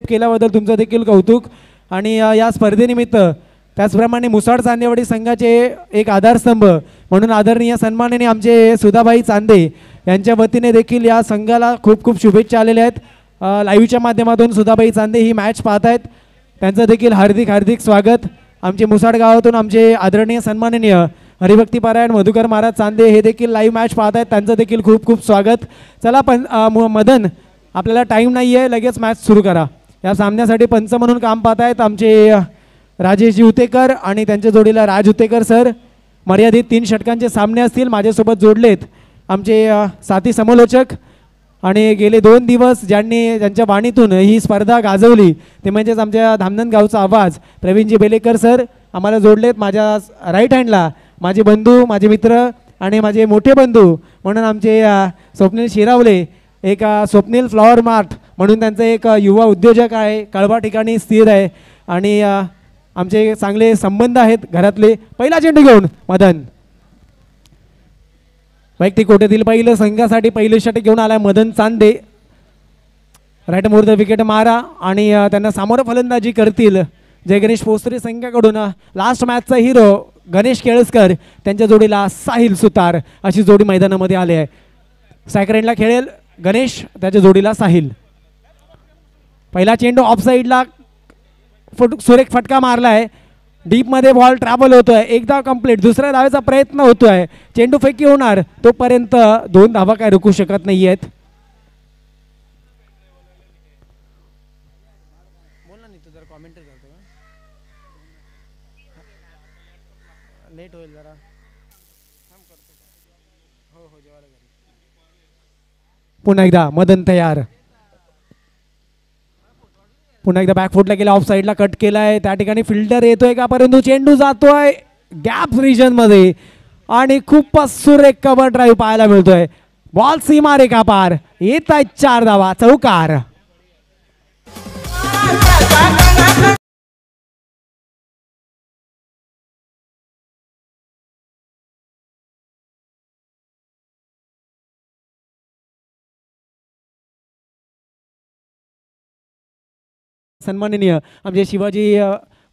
केल्याबद्दल तुमचं देखील कौतुक। आणि या स्पर्धेनिमित्त त्याचप्रमाणे मुसाड चांदेवाडी संघाचे एक आधारस्तंभ म्हणून आदरणीय सन्माननीय आमचे सुधाबाई चांदे यांच्या वतीने देखील या संघाला खूप खूप शुभेच्छा आलेल्या आहेत। लाईव्हच्या माध्यमातून सुधाबाई चांदे ही मॅच पाहत आहेत, त्यांचं देखील हार्दिक हार्दिक स्वागत। आमचे मुसाड गावातून आमचे आदरणीय सन्माननीय हरिभक्तीपारायण मधुकर महाराज चांदे हे देखील लाईव्ह मॅच पाहत आहेत, त्यांचं देखील खूप खूप स्वागत। चला पण मदन, आपल्याला टाईम नाही आहे, लगेच मॅच सुरू करा। या सामन्यासाठी पंच म्हणून काम पाहत आहेत आमचे राजेश उतेकर आणि त्यांच्या जोडीला राज उतेकर सर। मर्यादित 3 षटकांचे सामने असतील। माझ्यासोबत जोडलेत आमचे साथी समलोचक आणि गेले 2 दिवस ज्यांच्या वाणीतून ही स्पर्धा गाजवली ते म्हणजेच आमच्या धामणन गावचा आवाज प्रवीणजी बेलेकर सर आम्हाला जोडलेत। माझ्या राईट हँडला माझे बंधू, माझे मित्र आणि माझे मोठे बंधू म्हणून आमचे स्वप्नील शिरावले, एक स्वप्नील फ्लॉवर मार्ट म्हणून त्यांचं एक युवा उद्योजक आहे, कळवा ठिकाणी स्थिर आहे आणि आमचे चांगले संबंध आहेत घरातले। पहिला चेंडू घेऊन मदन, वैयक्तिक कोट्यातील पहिलं संघासाठी पहिलं षटक घेऊन आलाय मदन चांदे। राईट मुहूर्त विकेट मारा आणि त्यांना सामोरं फलंदाजी करतील जय गणेश पोस्त्री संघाकडून लास्ट मॅचचा हिरो गणेश केळसकर, त्यांच्या जोडीला साहिल सुतार अशी जोडी मैदानामध्ये आली आहे। सायकरेंडला खेळेल गणेश, त्याच्या जोडीला साहिल। पहिला चेंडू ऑफ साईडला सुरेख फटका मारलाय, डीप मध्ये बॉल ट्रॅव्हल होतोय, एकदा कंप्लीट, दुसऱ्या धावेचा प्रयत्न होतोय, चेंडू फेकी होणार तोपर्यंत 2 धावा काय रोखू शकत नाहीयेत। लेट होईल जरा, पुन्हा एकदा मदन तयार, पुन्हा एकदा बॅकफुटला गेला, ऑफ साईडला कट केलाय, त्या ठिकाणी फिल्डर येतोय का, परंतु चेंडू जातोय गॅप रिजन मध्ये आणि खूपच सुरेख कव्हर ड्राईव्ह पाहायला मिळतोय। बॉल सीमा रेखा पार, येत आहेत 4 धावा, चौकार। सन्माननीय आमचे शिवाजी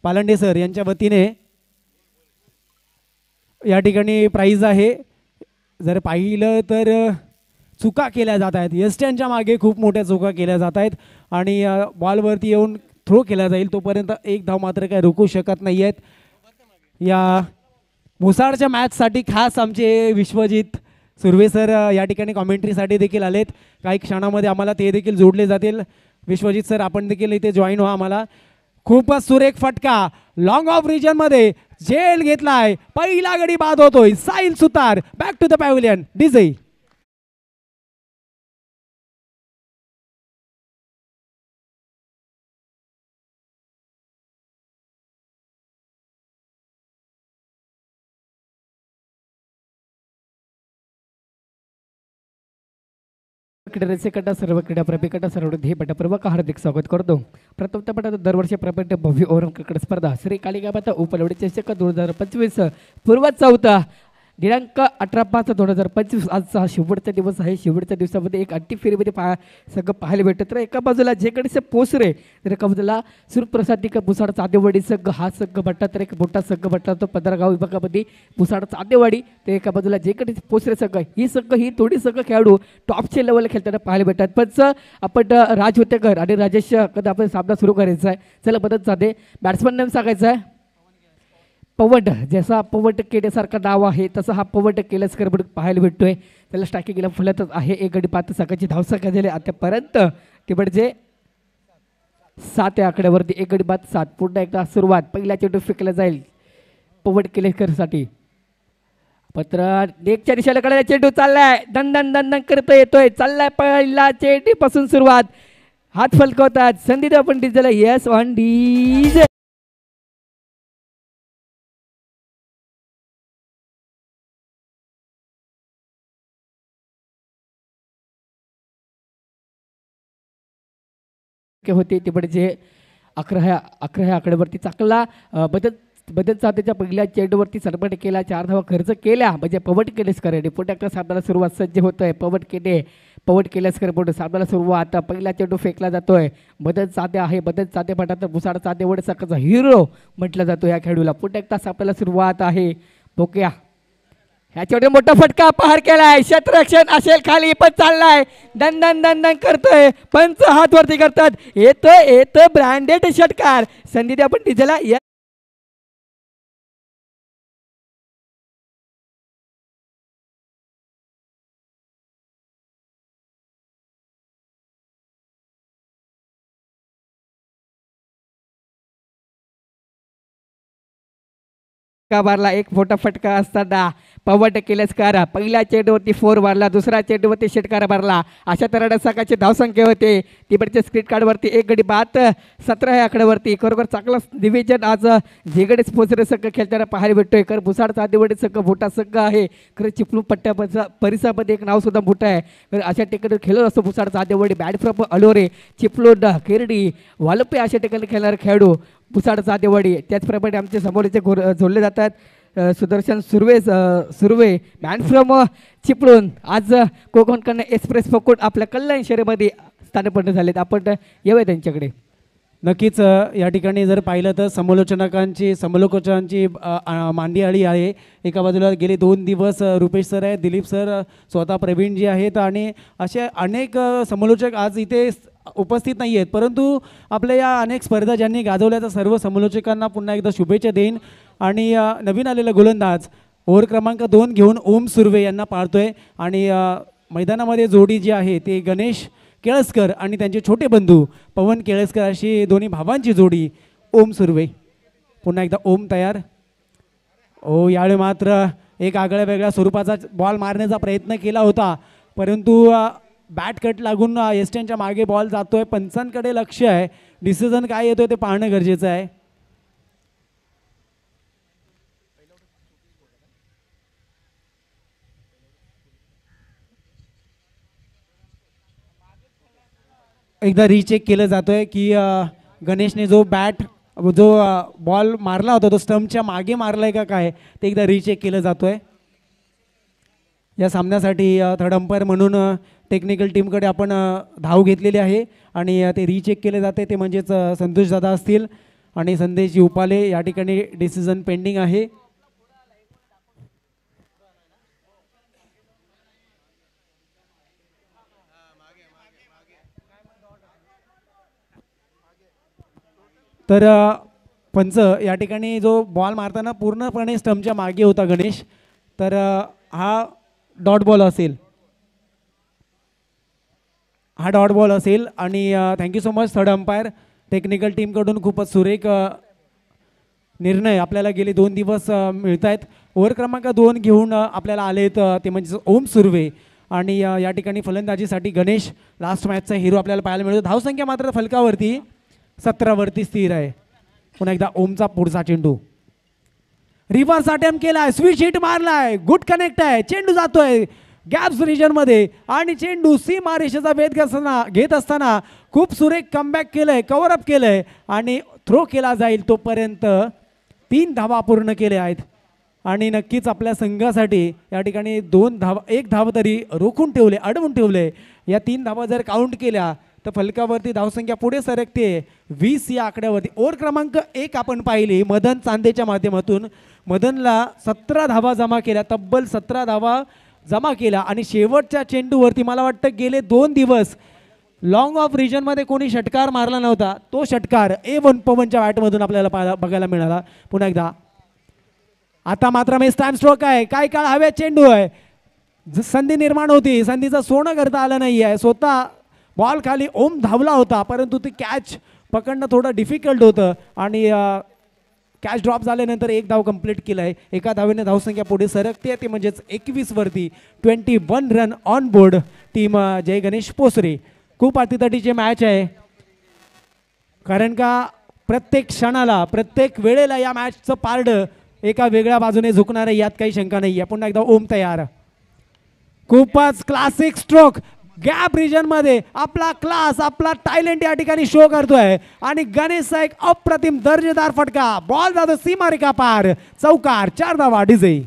पालंडे सर यांच्या वतीने या ठिकाणी प्राइज आहे। जर पाहिलं तर चुका केल्या जात आहेत, यस्ट्यांच्या मागे खूप मोठ्या चुका केल्या जात आहेत आणि बॉलवरती येऊन थ्रो केला जाईल तोपर्यंत 1 धाव मात्र काय रोखू शकत नाही आहेत। या मुसाडच्या मॅचसाठी खास आमचे विश्वजित सुर्वे सर या ठिकाणी कॉमेंट्रीसाठी देखील आलेत, काही क्षणामध्ये आम्हाला ते देखील जोडले जातील। विश्वजित सर आपण देखील इथे जॉईन व्हा आम्हाला। खूपच सुरेख फटका लॉंग ऑफ रिजन मध्ये झेल घेतलाय, पहिला गडी बाद होतोय, Sahil Sutar back to the pavilion DJ. क्रीडा सर्व क्रीडाप्रेमीकडे सर्व ध्येयपटापूर्वक हार्दिक स्वागत करतो। प्रथमतः दरवर्षी प्रपंच भव्य ओव्हर क्रिकेट स्पर्धा श्री कालिकामाता उपलब्ध चषक 2025 पूर्व 4 दिनांक 18/5/2025 आजचा शेवटचा दिवस आहे। शेवटच्या दिवसामध्ये एक अट्टी फेरीमध्ये सगळं पाहायला भेटतं। तर एका बाजूला जे कडे पोसरे, तर एका बाजूला सुरप्रसादी पुसाड चांदेवाडी संघ, हा संघ भट्टा, तर एक मोठा संघ भट्टा तो 15 गाव विभागामध्ये पुसाड चांदेवाडी, तर एका बाजूला जे कडे पोसरे संघ, ही थोडी संघ खेळाडू टॉपचे लेवल खेळताना पाहायला भेटतात। पण आपण राज होतेकर आणि राजेश कदा आपण सामना सुरू करायचा आहे। चला मदत साधे बॅट्समन नेम सांगायचा आहे पवट, जसा पवट केल्यासारखं नाव आहे तसं हा पवट केल्यासारखं म्हणून पाहायला भेटतोय। त्याला स्ट्रायकिंगला फुलतच आहे, 1 गडी 5 सकाळची धावसंख्या झाली आतापर्यंत ते म्हणजे 7 या आकड्यावरती 1 गडी 5 7। पुन्हा एकदा सुरुवात, पहिला चेंडू फेकला जाईल पवट केलेकरसाठी, पत्र नेकच्या दिशेला कडे चेंडू चाललाय, दंदन दंदन करतो येतोय, चाललाय पहिला चेंडू पासून सुरुवात, हात फलकवतात संधी आपण डिझेल येस ऑन डीजे। होते ते म्हणजे 11 ह्या आकड्यावरती चाकला बदल बदल साधेच्या पहिल्या चेंडूवरती सरपट केला, 4 धावा खर्च केल्या म्हणजे पवट केलेसकर आणि पुढच्या सामन्याला सुरुवात सज्ज होतोय. पवट केलेसकर पुढे सामन्याला सुरुवात. पहिला चेंडू फेकला जातोय. बदल साधे आहे, बदल साधे पटात भुसाड साधे वड सकाळचा हिरो म्हटलं जातो या खेळूला. पुढे एकदा सामन्याला सुरुवात आहे. बघूया ह्याच्यावर मोठा फटका पार केलाय, क्षेत्ररक्षण असेल खाली पण चाललाय, दन दन दन दन करतोय, पंच हात वरती करतात, येतोय ब्रँडेड षटकार. संधी द्या पण डिझेला मारला. एक मोठा फटका असताना पवट केलेसकर पहिल्या चेंडूवरती 4 मारला, दुसऱ्या चेंडूवरती षटकार मारला. अशा तऱ्हेने सकाळची धावसंख्या होते. तिकडच्या स्क्रीट कार्डवरती 1 गडी बाद 17 या आकड्यावरती. खरोखर चांगला डिव्हिजन आज झेगडे स्पोर्ट्स संघ खेळताना पाहायला भेटतोय. खरं भुसाड चांदेवडी संघ मोठा संघ आहे. खरं चिपळूण पट्ट्या परिसरामध्ये एक नाव सुद्धा मोठं आहे. खरं अशा ठिकाणी खेळत असतो भुसाड चांदेवडी. बॅट फ्रॉम अलोरे, चिपळूण, खेरडी, वालपे अशा ठिकाणी खेळणारे खेळाडू भुसाड चांदेवडी. त्याचप्रमाणे आमचे समोरचे जोडले जातात सुदर्शन सुर्वे मॅन फ्रॉम चिपळूण. आज कोकणकडनं एक्सप्रेस फकुट आपल्या कल्याण शहरामध्ये स्थानपन्न झालेत. आपण येऊया त्यांच्याकडे. नक्कीच या ठिकाणी जर पाहिलं तर समालोचकांची मांडी आली आहे. एका बाजूला गेले 2 दिवस रुपेश सर आहेत, दिलीप सर, स्वतः प्रवीणजी आहेत आणि असे अनेक समालोचक आज इथे उपस्थित नाही आहेत. परंतु आपल्या या अनेक स्पर्धा ज्यांनी गाजवल्या त्या सर्व समालोचकांना पुन्हा एकदा शुभेच्छा देईन. आणि नवीन आलेला गोलंदाज ओव्हर क्रमांक 2 घेऊन ओम सुर्वे यांना पाळतोय. आणि मैदानामध्ये जोडी जी आहे ते गणेश केळसकर आणि त्यांचे छोटे बंधू पवन केळसकर अशी दोन्ही भावांची जोडी ओम सुर्वे. पुन्हा एकदा ओम तयार. यावेळी मात्र एक आगळ्या वेगळ्या स्वरूपाचा बॉल मारण्याचा प्रयत्न केला होता, परंतु बॅट कट लागून एस्टनच्या मागे बॉल जातोय. पंचांकडे लक्ष आहे, डिसिजन काय येतोय ते पाहणं गरजेचं आहे. एकदा रीचेक केलं जातोय की गणेशने जो बॉल मारला होता तो स्टंपच्या मागे मारलाय का काय ते एकदा रीचेक केलं जातोय. या सामन्यासाठी थर्ड अंपायर म्हणून टेक्निकल टीमकडे आपण धाव घेतलेली आहे आणि ते रीचेक केले जाते ते म्हणजेच संतोष दादा असतील आणि संदेशजी उपाले या ठिकाणी डिसिजन पेंडिंग आहे. तर पंच या ठिकाणी जो बॉल मारताना पूर्णपणे स्टंपच्या मागे होता गणेश, तर हा डॉट बॉल असेल आणि thank you so much third umpire. Technical टीमकडून खूपच सुरेख निर्णय आपल्याला गेले 2 दिवस मिळत आहेत. ओव्हर क्रमांक 2 घेऊन आपल्याला आलेत ते म्हणजे ओम सुर्वे आणि या ठिकाणी फलंदाजीसाठी गणेश लास्ट मॅचचा हिरो आपल्याला पाहायला मिळतो. धावसंख्या मात्र फलकावरती 17 वरती स्थिर आहे. पुन्हा एकदा ओमचा पुढचा चेंडू रिव्हर्स अटेम्प्ट केलाय, स्विच हिट मारलाय, गुड कनेक्ट आहे, चेंडू जातोय गॅप्स रिजन मध्ये आणि चेंडू सीमा रेषेचा वेध घेत असताना खूप सुरेख कमबॅक केलंय, कव्हर अप केलंय आणि थ्रो केला जाईल तोपर्यंत 3 धावा पूर्ण केल्या आहेत. आणि नक्कीच आपल्या संघासाठी या ठिकाणी 1 धाव तरी रोखून ठेवले, अडवून ठेवले. या 3 धावा जर काउंट केल्या तर फलकावरती धावसंख्या पुढे सरकते 20 या आकड्यावरती. ओव्हर क्रमांक 1 आपण पाहिली मदन चांदेच्या माध्यमातून. मदनला 17 धावा जमा केल्या, तब्बल 17 धावा जमा केल्या आणि शेवटच्या चेंडूवरती मला वाटतं गेले 2 दिवस लॉंग ऑफ रिजनमध्ये कोणी षटकार मारला नव्हता, तो षटकार A1 पवनच्या बॅटमधून आपल्याला बघायला मिळाला. पुन्हा एकदा आता मात्र मेस टाइम स्ट्रोक आहे, काय काळ हव्यात चेंडू आहे, संधी निर्माण होती, संधीचं सोनं करता आलं नाही आहे. स्वतः बॉल खाली ओम धावला होता परंतु ते कॅच पकडणं थोडं डिफिकल्ट होतं आणि कॅच ड्रॉप झाल्यानंतर 1 धाव कंप्लीट केलं आहे. एका धावेने धावसंख्या पुढे सरकते ते म्हणजेच 21 वरती. 21 run on board team Jai Ganesh पोसरे. खूप अतितटीची मॅच आहे कारण का प्रत्येक क्षणाला प्रत्येक वेळेला या मॅचचं पारडं एका वेगळ्या बाजूने झुकणार आहे, यात काही शंका नाही आहे. पुन्हा एकदा ओम तयार, खूपच क्लासिक स्ट्रोक, गॅप रिजन मध्ये आपला क्लास आपला टॅलेंट या ठिकाणी शो करतोय आणि गणेशचा एक अप्रतिम दर्जेदार फटका, बॉल जातो सीमारेखा पार, चौकार, 4 धावा डिझे.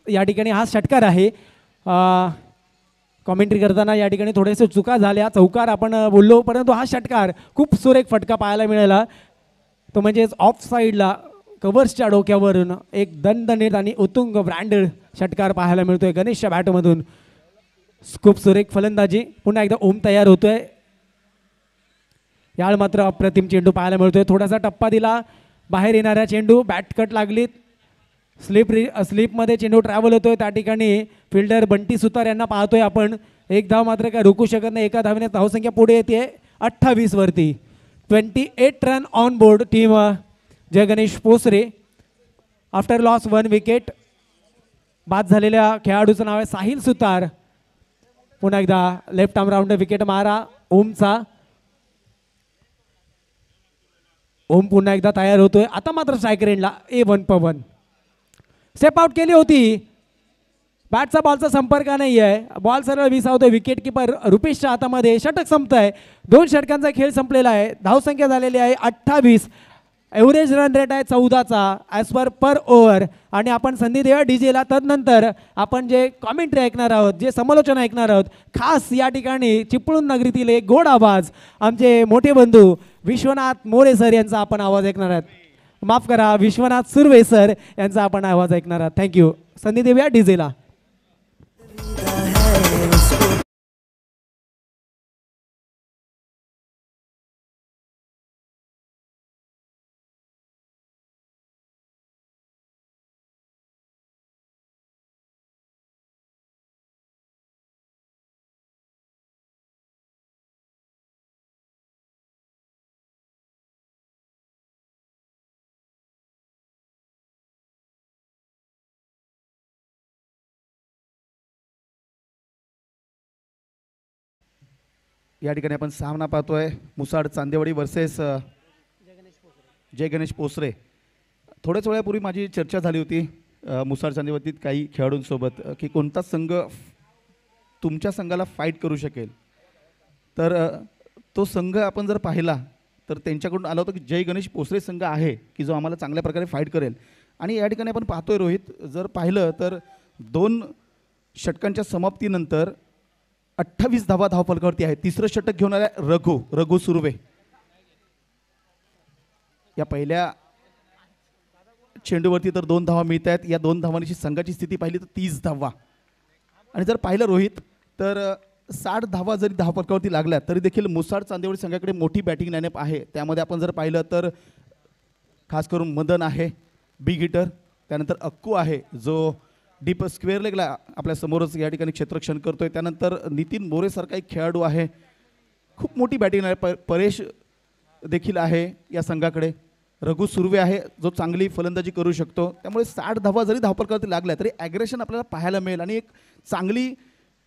या ठिकाणी हा षटकार आहे. कॉमेंट्री करताना या ठिकाणी थोडेसे चुका झाल्या, चौकार आपण बोललो, परंतु हा षटकार खूप सुरेख फटका पाहायला मिळाला. तो म्हणजेच ऑफ साईडला कव्हर्सच्या डोक्यावरून एक दणदणीत आणि उत्तुंग ब्रँडेड षटकार पाहायला मिळतोय गणेशच्या बॅटमधून. खूप सुरेख फलंदाजी. पुन्हा एकदा ओम तयार होतोय. यावेळी मात्र अप्रतिम चेंडू पाहायला मिळतोय. थोडासा टप्पा दिला, बाहेर येणाऱ्या चेंडू, बॅट कट लागलीत, स्लिपमध्ये चेंडू ट्रॅव्हल होतोय. त्या ठिकाणी फिल्डर बंटी सुतार यांना पाहतोय आपण. एक धाव मात्र काय रोखू शकत नाही. एका धावेने धावसंख्या पुढे येते 28 वरती. 28 run on board team Jai Ganesh Posare. After loss 1 wicket. बाद झालेल्या खेळाडूचं नाव आहे साहिल सुतार. पुन्हा एकदा लेफ्ट आर्म राऊंड विकेट मारा ओमचा. ओम पुन्हा एकदा तयार होतोय. आता मात्र स्ट्राईक रेंजला A1 पवन स्टेप आउट केली होती. बॅटचा बॉलचा संपर्क नाही आहे. बॉल सरळ विसावतोय. विकेट किपर रुपेशच्या हातामध्ये. षटक संपतंय. 2 षटकांचा खेळ संपलेला आहे. धावसंख्या झालेली आहे 28. एव्हरेज रन रेट आहे 14चा ॲज पर ओव्हर. आणि आपण संधी देऊया डीजेला. तदनंतर आपण जे कॉमेंट्री ऐकणार आहोत, जे समालोचन ऐकणार आहोत, खास या ठिकाणी चिपळूण नगरीतील एक गोड आवाज आमचे मोठे बंधू विश्वनाथ मोरे सर यांचा आपण आवाज ऐकणार आहात. माफ करा, विश्वनाथ सुर्वे सर यांचा आपण आवाज ऐकणार आहात. थँक्यू. संधी देऊया डीजेला. या ठिकाणी आपण सामना पाहतोय मुसाड चांदेवाडी वर्सेस जय गणेश पोसरे. थोड्याच वेळापूर्वी माझी चर्चा झाली होती मुसाड चांदेवाडीत काही खेळाडूंसोबत की कोणता संघ तुमच्या संघाला फाईट करू शकेल. तर तो संघ आपण जर पाहिला तर त्यांच्याकडून आलं होतं की जय गणेश पोसरे संघ आहे की जो आम्हाला चांगल्या प्रकारे फाईट करेल. आणि या ठिकाणी आपण पाहतोय रोहित, जर पाहिलं तर 2 षटकांच्या समाप्तीनंतर 28 धावा धावफलकावरती आहे. तिसरं षटक घेऊन आला रघु सुर्वे. या पहिल्या चेंडूवरती तर 2 धावा मिळत आहेत. या 2 धावांची संघाची स्थिती पाहिली तर 30 धावा. आणि जर पाहिलं रोहित तर 60 धावा जरी धावफलकावरती लागल्या तरी देखील मुसाड चांदेवाडी संघाकडे मोठी बॅटिंग लाईनअप आहे. त्यामध्ये आपण जर पाहिलं तर खास करून मदन आहे बिग हिटर, त्यानंतर अक्कू आहे जो डीप स्क्वेअर लेगला आपल्या समोरच या ठिकाणी क्षेत्ररक्षण करतोय. त्यानंतर नितीन मोरेसारखा एक खेळाडू आहे. खूप मोठी बॅटिंग आहे. परेश देखील आहे या संघाकडे. रघु सुर्वे आहे जो चांगली फलंदाजी करू शकतो. त्यामुळे 60 धावा जरी धावफलकावरती लागल्या तरी ॲग्रेशन आपल्याला पाहायला मिळेल आणि एक चांगली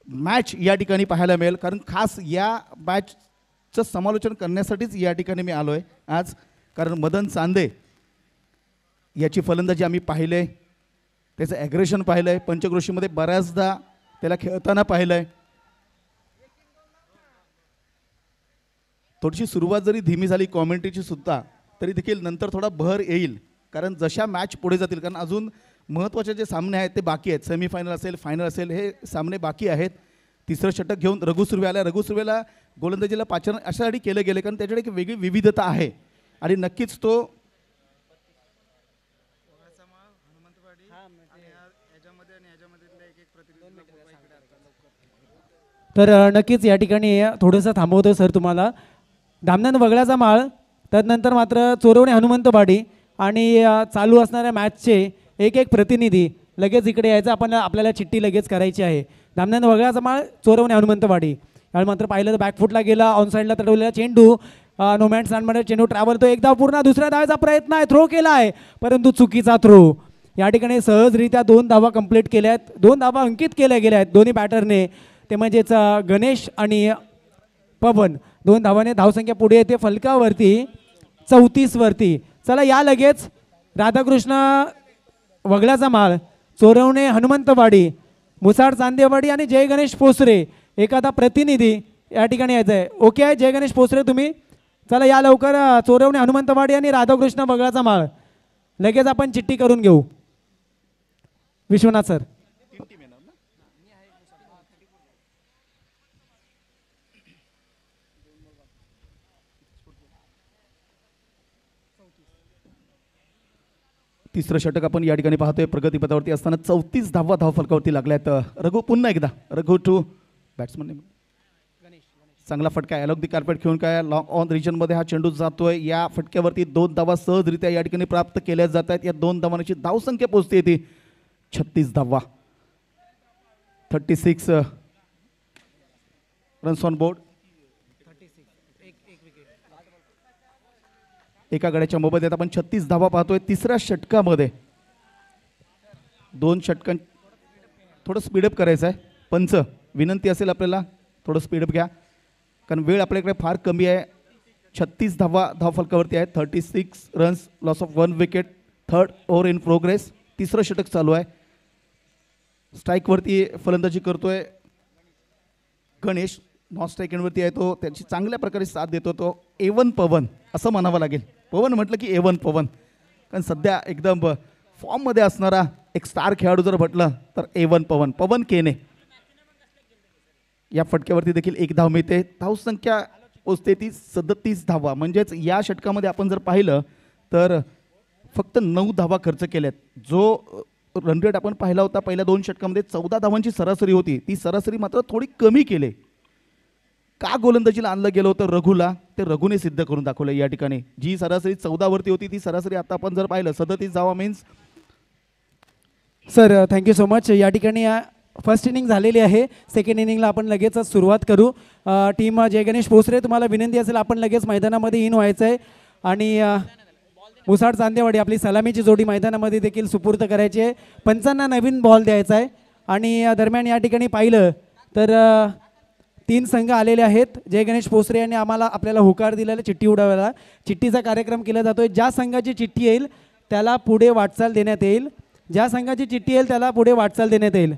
मॅच या ठिकाणी पाहायला मिळेल. कारण खास या मॅचचं समालोचन करण्यासाठीच या ठिकाणी मी आलो आहे आज. कारण मदन चांदे याची फलंदाजी आम्ही पाहिले, त्याचं ॲग्रेशन पाहिलं आहे. पंचक्रोशीमध्ये बऱ्याचदा त्याला खेळताना पाहिलं आहे. थोडीशी सुरुवात जरी धीमी झाली कॉमेंट्रीची सुद्धा तरी देखील नंतर थोडा भर येईल. कारण जशा मॅच पुढे जातील, कारण अजून महत्त्वाचे जे सामने आहेत ते बाकी आहेत. सेमीफायनल असेल, फायनल असेल, हे सामने बाकी आहेत. तिसरं षटक घेऊन रघु सुर्वे आला. रघु सुर्वेला गोलंदाजीला पाचारण अशासाठी केलं गेलं कारण त्याच्याकडे एक वेगळी विविधता आहे आणि नक्कीच तो तर नक्कीच या ठिकाणी थोडंसं थांबवतो सर तुम्हाला. धामनंद वगळ्याचा माळ, तदनंतर मात्र चोरवणे हनुमंतवाडी आणि चालू असणाऱ्या मॅचचे एक प्रतिनिधी लगेच इकडे यायचं. आपल्याला चिठ्ठी लगेच करायची आहे. धामनंद वगळ्याचा माळ, चोरवणे हनुमंतवाडी. यावेळी मात्र पाहिलं तर बॅकफुटला गेला, ऑन साईडला तडवलेला चेंडू, नो मॅन स्टँडमध्ये चेंडू ट्रॅव्हल तो. एक धाव पूर्ण, दुसऱ्या धावेचा प्रयत्न आहे, थ्रो केला आहे परंतु चुकीचा थ्रो. या ठिकाणी सहजरित्या 2 धावा कंप्लीट केल्या आहेत, 2 धावा अंकित केल्या गेल्या आहेत दोन्ही बॅटरने, ते म्हणजेच गणेश आणि पवन. 2 धावाने धावसंख्या पुढे येते फलकावरती 34 वरती. चला या लगेच राधाकृष्ण वगळ्याचा माळ, चोरवणे हनुमंतवाडी, मुसाड चांदेवाडी आणि जय गणेश पोसरे एखादा प्रतिनिधी या ठिकाणी यायचं आहे. ओके आहे जय गणेश पोसरे तुम्ही? चला या लवकर. चोरवणे हनुमंतवाडी आणि राधाकृष्ण वगळाचा माळ लगेच आपण चिठ्ठी करून घेऊ. विश्वनाथ सर. तिसरं षटक आपण या ठिकाणी पाहतोय प्रगतीपथावरती असताना 34 धावा धावफलकावरती लागल्यात. रघु पुन्हा एकदा रघु टू बॅट्समन चांगला फटका अलॉग दी कार्पेट खेळून काय लॉंग ऑन रिजनमध्ये हा चेंडू जातोय. या फटक्यावरती 2 धावा सहजरित्या या ठिकाणी प्राप्त केल्या जात आहेत. या 2 धावांची धावसंख्या पोहोचते ती 36 धावा. 36 रन्स ऑन बोर्ड. एका गड्याच्या मोबदल्यात आपण 36 धावा पाहतोय तिसऱ्या षटकामध्ये. 2 षटकां थोडं स्पीडअप करायचं आहे. पंच विनंती असेल आपल्याला थोडं स्पीडअप घ्या कारण वेळ आपल्याकडे फार कमी आहे. 36 धावा धावफलकावरती आहेत. 36 runs, loss of 1 wicket. 3rd over in progress. तिसरं षटक चालू आहे. स्ट्राईकवरती फलंदाजी करतोय गणेश. नॉन स्ट्राईक एंडवरती आहे तो, त्याची चांगल्या प्रकारे साथ देतो तो A1 पवन असं म्हणावं लागेल. पवन म्हटलं की A1 पवन कारण सध्या एकदम फॉर्ममध्ये असणारा एक स्टार खेळाडू जर म्हटलं तर A1 पवन. पवन केने या फटक्यावरती देखील 1 धाव मिळते. धावसंख्या पोचते ती 37 धावा. म्हणजेच या षटकामध्ये आपण जर पाहिलं तर फक्त 9 धावा खर्च केल्यात. जो रन रेट आपण पाहिला होता पहिल्या 2 षटकामध्ये 14 धावांची सरासरी होती, ती सरासरी मात्र थोडी कमी केली. का गोलंदाजीला आणलं गेलं होतं रघुला, ते रघुने सिद्ध करून दाखवलं. या ठिकाणी जी सरासरी 14 वरती होती ती सरासरी आता आपण जर पाहिलं 37 धावा means. Sir thank you so much. या ठिकाणी फर्स्ट इनिंग झालेली आहे. सेकंड इनिंगला आपण लगेच सुरुवात करू. टीम जय गणेश पोसरे तुम्हाला विनंती असेल आपण लगेच मैदानामध्ये इन व्हायचं आहे आणि मुसाड चांदेवाडी आपली सलामीची जोडी मैदानामध्ये देखील सुपूर्द करायची आहे. पंचांना नवीन बॉल द्यायचा आहे आणि दरम्यान या ठिकाणी पाहिलं तर 3 संघ आलेले आहेत. जय गणेश पोसरे यांनी आपल्याला होकार दिलेला चिठ्ठी उडवायला. चिठ्ठीचा कार्यक्रम केला जातोय. ज्या संघाची चिठ्ठी येईल त्याला पुढे वाटचाल देण्यात येईल. ज्या संघाची चिठ्ठी येईल त्याला पुढे वाटचाल देण्यात येईल.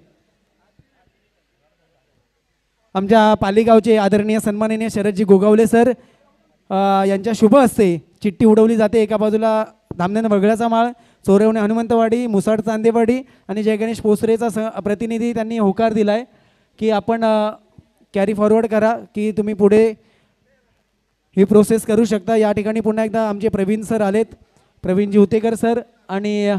आमच्या पालीगावचे आदरणीय सन्माननीय शरदजी गोगावले सर यांच्या शुभ हस्ते चिठ्ठी उडवली जाते. एका बाजूला धामनेन वगळ्याचा माळ, चोरवणे हनुमंतवाडी, मुसाड चांदेवाडी आणि जय गणेश पोसरेचा प्रतिनिधी त्यांनी होकार दिला आहे की आपण कॅरी फॉरवर्ड करा की तुम्ही पुढे ही प्रोसेस करू शकता. या ठिकाणी पुन्हा एकदा आमचे प्रवीण सर आलेत, प्रवीणजी उतेकर सर आणि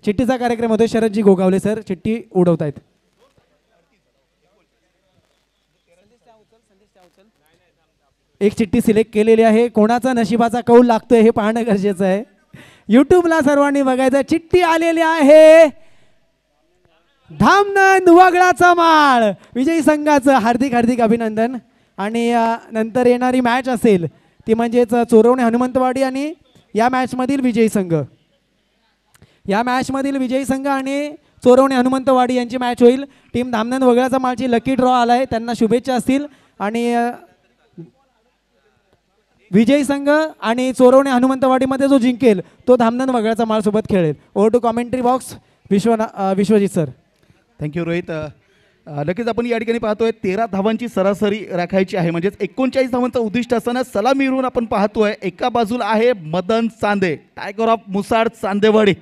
चिठ्ठीचा कार्यक्रम होतोय. शरदजी गोगावले सर चिठ्ठी उडवत आहेत. एक चिठ्ठी सिलेक्ट केलेली आहे. कोणाचा नशिबाचा कौल लागतोय हे पाहणं गरजेचं आहे. यूट्यूबला सर्वांनी बघायचं. चिठ्ठी आलेली आहे. धामनंद वगळाचा माळ विजयी संघाचं हार्दिक हार्दिक अभिनंदन. आणि नंतर येणारी मॅच असेल ती म्हणजेच चोरवणे हनुमंतवाडी आणि या मॅचमधील विजयी संघ. या मॅचमधील विजयी संघ आणि चोरवणे हनुमंतवाडी यांची मॅच होईल. टीम धामनंद वगळाचा माळची लकी ड्रॉ आलाय, त्यांना शुभेच्छा असतील. आणि विजयी संघ आणि चोरवणे हनुमंतवाडीमध्ये जो जिंकेल तो धामनंद वगळाचा माळ सोबत खेळेल. Over to commentary box Vishwajit sir. Thank you Rohit. नक्कीच आपण या ठिकाणी पाहतोय 13 धावांची सरासरी राखायची आहे. म्हणजेच 39 धावांचं उद्दिष्ट असताना सलामीवरून आपण पाहतोय एका बाजूला आहे मदन चांदे टायगर ऑफ मुसाड चांदेवाडी.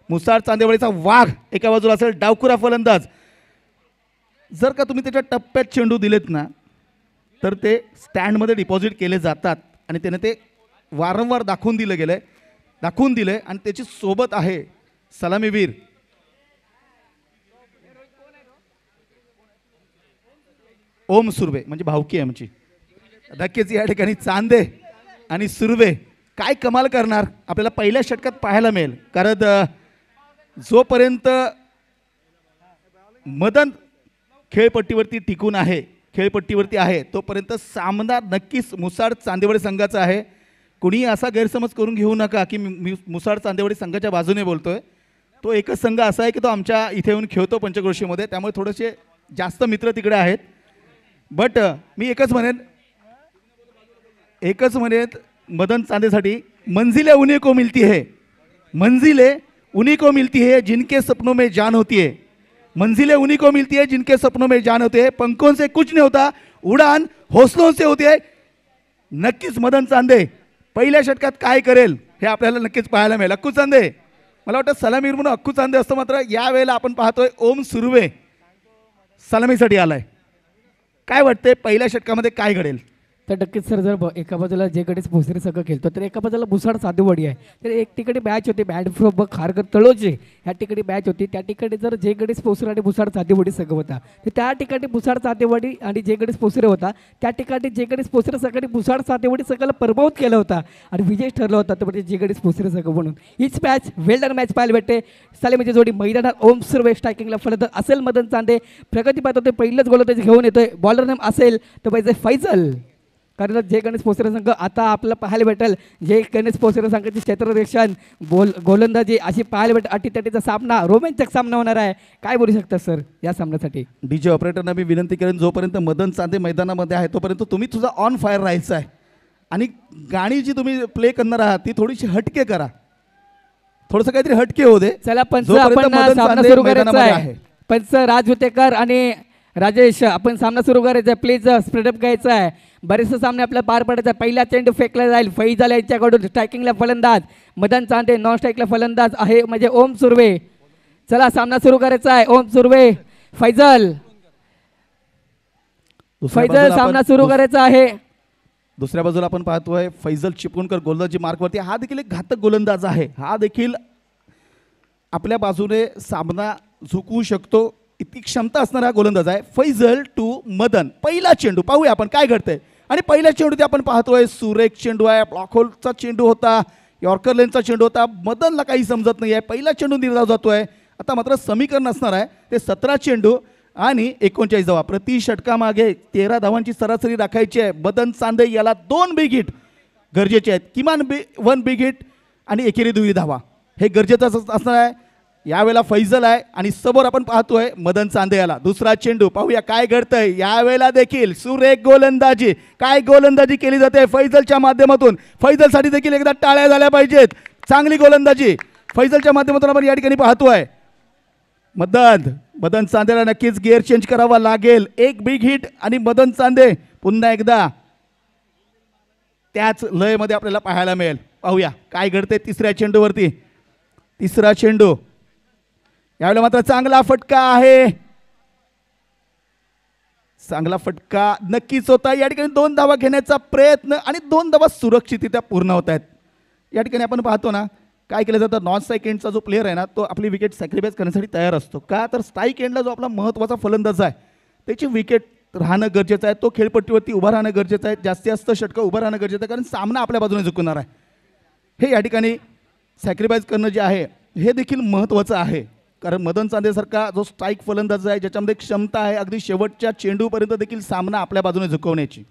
मुसाड चांदेवाडीचा वाघ एका बाजूला असेल डावखुरा फलंदाज. जर का तुम्ही त्याच्या टप्प्यात चेंडू दिलेत ना तर ते स्टँडमध्ये डिपॉझिट केले जातात आणि त्याने ते वारंवार दाखवून दिले आणि त्याची सोबत आहे सलामीवीर ओम सुर्वे, म्हणजे भावकी आहे आमची. नक्कीच या ठिकाणी चांदे आणि सुर्वे काय कमाल करणार आपल्याला पहिल्या षटकात पाहायला मिळेल. कारण जोपर्यंत मदन खेळपट्टीवरती टिकून आहे, खेळपट्टीवरती आहे तोपर्यंत सामना नक्कीच मुसाड चांदेवाडी संघाचा आहे. कुणी असा गैरसमज करून घेऊ नका की मी मुसाड चांदेवाडी संघाच्या बाजूने बोलतोय. तो एकच संघ असा आहे की तो आमच्या इथे येऊन खेळतो पंचक्रोशीमध्ये, त्यामुळे थोडेसे जास्त मित्र तिकडे आहेत. बट मी एकच म्हणेन मदन चांदेसाठी, मंजिलें उन्हीं को मिलती है, मंजिलें उन्हीं को मिलती है जिनके सपनों में जान होती है, मंजिलें उन्हीं को मिलती है जिनके सपनों में जान होती है. पंखों से कुछ नहीं होता, उडान हौसलों से होती है. नक्कीच मदन चांदे पहिल्या षटकात काय करेल हे आपल्याला नक्कीच पाहायला मिळेल. अक्कू चांदे, मला वाटतं सलामीर म्हणून अक्कू चांदे असतं, मात्र यावेळेला आपण पाहतोय ओम सुर्वे सलामीसाठी आलाय. काय वाटतंय पहिल्या षटकामध्ये काय घडेल? तर नक्कीच सर, जर एका बाजूला जे गणेश भोसरी संघ खेळतो तर एका बाजूला मुसाड साधेवाडी आहे. तर एक ठिकाणी मॅच होती बँड फ्रॉम खारघर तळोजे ह्या ठिकाणी मॅच होती. त्या ठिकाणी जर जे गणेश भोसरी आणि मुसाड साधेवाडी संघ होता, तर त्या ठिकाणी मुसाड साधेवाडी आणि जे गणेश भोसरे होता, त्या ठिकाणी जे गणेश भोसरे संघाने मुसाड साधेवाडी संघाला पराभूत केला होता आणि विजय ठरला होता, तर म्हणजे जे गणेश भोसरे संघ म्हणून हीच मॅच वेल्डर मॅच पाहायला भेटते. सालेमीची जोडी मैदानात ओम सुर्वे स्ट्रायकिंगला फलंदाज असेल मदन चांदे, प्रगती पाहत होते पहिलंच गोलंदाज घेऊन येतोय. बॉलर नेम असेल तर पाहिजे फैजल, कारण जे गणेश पोसरे संघ आता आपल्याला पाहायला भेटेल, जे गणेश पोसरे संघाची क्षेत्ररक्षण गोलंदाजी अशी पाहायला भेटेल. अटीतटीचा सामना, रोमांचक सामना होणार आहे. काय बोलू शकता सर या सामन्यासाठी? डीजे ऑपरेटरना मी विनंती करेन, जोपर्यंत मदन चांदे मैदानामध्ये आहे तोपर्यंत तुम्ही तुझा ऑन फायर राहायचं आहे आणि गाणी जी तुम्ही प्ले करणार आहात ती थोडीशी हटके करा, थोडंसं काहीतरी हटके होऊ दे. चला पंच, जोपर्यंत आपण मदन सामना चांदे सुरू करायचा मैदानामध्ये आहे. आहे. पंच राज हुतेकर आणि राजेश, आपण सामना सुरू करायचा आहे. प्लीज स्प्रेडअप घ्यायचा आहे. बरेचसे सामने आपल्याला पार पडायचा आहे. पहिला चेंडू फेकला जाईल फैजल यांच्याकडून. स्ट्रायकिंगला फलंदाज मदन चांदे, नॉन स्ट्राईकला फलंदाज आहे म्हणजे ओम सुर्वे. चला सामना सुरू करायचा आहे. ओम सुर्वे, फैजल, सामना सुरू करायचा आहे. दुसऱ्या बाजूला आपण पाहतोय फैजल चिपळूणकर गोलंदाजी मार्कवरती. हा देखील एक घातक गोलंदाज आहे. हा देखील आपल्या बाजूने सामना झुकवू शकतो इतकी क्षमता असणारा गोलंदाज आहे. फैजल टू मदन, पहिला चेंडू पाहूया आपण काय घडतंय. आणि पहिल्या चेंडू ते आपण पाहतोय सुरेख चेंडू आहे, ब्लॉक होलचा चेंडू होता, यॉर्कर लेनचा चेंडू होता. मदनला काही समजत नाही आहे, पहिला चेंडू दिला जातोय. आता मात्र समीकरण असणार आहे ते 17 चेंडू आणि 39 धावा. प्रति षटकामागे 13 धावांची सरासरी राखायची आहे. मदन चांदे याला 2 बिग हिट गरजेचे आहेत, किमान 1 बिग हिट आणि एकेरी 2 धावा हे गरजेचं असणार आहे. यावेळेला फैजल आहे आणि समोर आपण पाहतोय मदन चांदे याला. दुसरा चेंडू पाहूया काय घडतंय. यावेळेला देखील सुरेख गोलंदाजी, काय गोलंदाजी केली जाते फैजलच्या माध्यमातून. फैजलसाठी देखील एकदा टाळ्या झाल्या पाहिजेत. चांगली गोलंदाजी फैजलच्या माध्यमातून आपण या ठिकाणी पाहतोय. मदन चांदेला नक्कीच गिअर चेंज करावा लागेल. 1 बिग हिट आणि मदन चांदे पुन्हा एकदा त्याच लयमध्ये आपल्याला पाहायला मिळेल. पाहूया काय घडते तिसऱ्या चेंडूवरती. तिसरा चेंडू यावेळेला मात्र चांगला फटका आहे, चांगला फटका नक्कीच होता. या ठिकाणी 2 धावा घेण्याचा प्रयत्न आणि 2 धावा सुरक्षितरित्या पूर्ण होत आहेत. या ठिकाणी आपण पाहतो ना काय केलं जातं, नॉन स्ट्राईक एंडचा जो प्लेअर आहे ना तो आपली विकेट सॅक्रिफाईस करण्यासाठी तयार असतो. का तर स्ट्राईक एंडला जो आपला महत्त्वाचा फलंदाज आहे त्याची विकेट राहणं गरजेचं आहे. तो खेळपट्टीवरती उभा राहणं गरजेचं आहे. जास्तीत जास्त षटकं उभं राहणं गरजेचं आहे, कारण सामना आपल्या बाजूने झुकणार आहे. हे या ठिकाणी सॅक्रिफाईस करणं जे आहे हे देखील महत्त्वाचं आहे. कारण मदन चांदेसारखा जो स्ट्राईक फलंदाज आहे ज्याच्यामध्ये क्षमता आहे अगदी शेवटच्या चेंडूपर्यंत देखील सामना आपल्या बाजूने झुकवण्याची.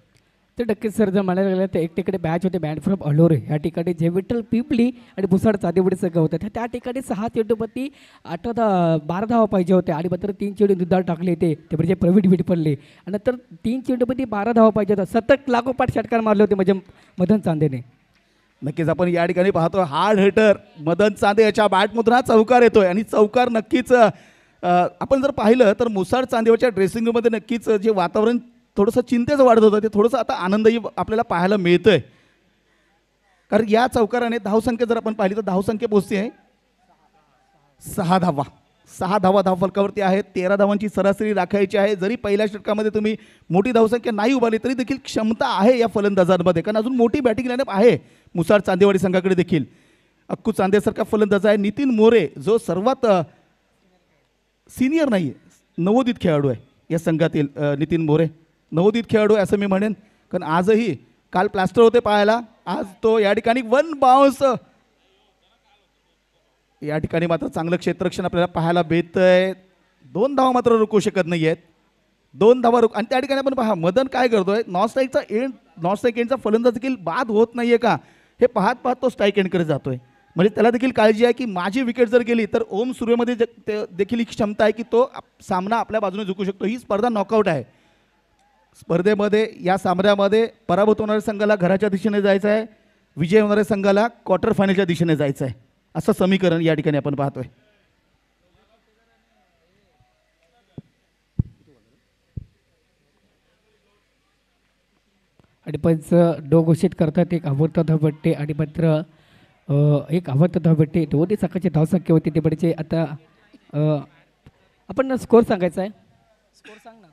तर नक्कीच सर, जर म्हणायला गेलं तर एक ठिकाणी मॅच होते बँड फ्रॉम अलोरे या ठिकाणी जे विठ्ठल पिंपली आणि मुसाड चांदेवाडी संघ होतं. त्या ठिकाणी 6 चेंडूपती 12 धावा पाहिजे होते आणि मात्र 3 चेंडू निर्धार टाकले ते म्हणजे प्रवीण विटपल्ले. आणि नंतर 3 चेंडूपती 12 धावा पाहिजे होता. 7 लागोपाठ षटकार मारले होते म्हणजे मदन चांदेने. नक्कीच आपण या ठिकाणी पाहतो हार्ड हिटर मदन चांदे याच्या बॅटमधून हा चौकार येतोय आणि चौकार नक्कीच आपण जर पाहिलं तर मुसाड चांदेवाच्या ड्रेसिंग रूममध्ये नक्कीच जे वातावरण थोडंसं चिंतेचं वाढत होतं ते थोडंसं आता आनंदही आपल्याला पाहायला मिळतंय. कारण या चौकाराने धावसंख्या जर आपण पाहिली तर धावसंख्या पोहोचते आहे 6 धावा. 6 धावा धावफलकावरती आहेत. 13 धावांची सरासरी राखायची आहे. जरी पहिल्या षटकामध्ये तुम्ही मोठी धावसंख्या नाही उभारली तरी देखील क्षमता आहे या फलंदाजांमध्ये, कारण अजून मोठी बॅटिंग लाईनअप आहे मुसाड चांदेवाडी संघाकडे देखील. अक्कू चांदेसारखा फलंदाज आहे. नितीन मोरे जो सर्वात सिनियर नाही आहे, नवोदित खेळाडू आहे या संघातील. नितीन मोरे नवोदित खेळाडू आहे असं मी म्हणेन, कारण आजही काल प्लास्टर होते पाहायला, आज तो या ठिकाणी 1 बाउन्स. या ठिकाणी मात्र चांगलं क्षेत्ररक्षण आपल्याला पाहायला भेटतंय. 2 धावा मात्र रोखू शकत नाही आहेत. 2 धावा आणि त्या ठिकाणी आपण पहा मदन काय करतोय. नॉन स्ट्राईक एंडचा फलंदाज देखील बाद होत नाहीये का हे पाहत तो स्ट्राईक एंडकडे जातोय. म्हणजे त्याला देखील काळजी आहे की माझी विकेट जर गेली तर ओम सूर्यमध्ये देखील ही क्षमता आहे की तो सामना आपल्या बाजूने जिंकू शकतो. ही स्पर्धा नॉकआउट आहे. स्पर्धेमध्ये या सामन्यामध्ये पराभूत होणाऱ्या संघाला घराच्या दिशेने जायचं आहे, विजय होणाऱ्या संघाला क्वार्टर फायनलच्या दिशेने जायचं आहे, असं समीकरण या ठिकाणी आपण पाहतोय. आणि पंच डो घोषित करतात एक आवडता धावपट्टे आणि मात्र एक आवडता धावपट्टे दोन्ही सकाळची धावसंख्या होती ते पडचे. आता आपण स्कोर सांगायचा आहे. स्कोर सांग ना.